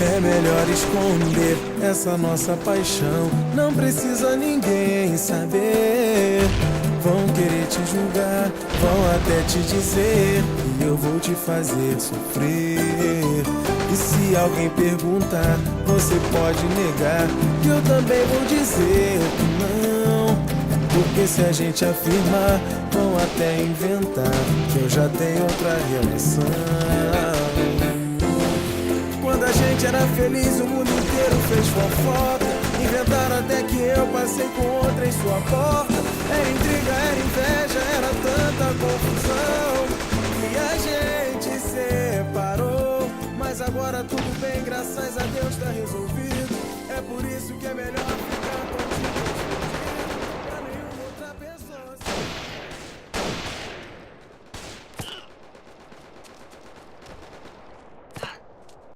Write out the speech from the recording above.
É melhor esconder essa nossa paixão. Não precisa ninguém saber. Vão querer te julgar, vão até te dizer que eu vou te fazer sofrer. E se alguém perguntar, você pode negar que eu também vou dizer que não. Porque se a gente afirmar, vão até inventar que eu já tenho outra relação. Quando a gente era feliz, o mundo inteiro fez fofoca. Inventaram até que eu passei com outra em sua porta. Era intriga, era inveja, era tanta confusão que a gente separou. Mas agora tudo bem, graças a Deus tá resolvido. É por isso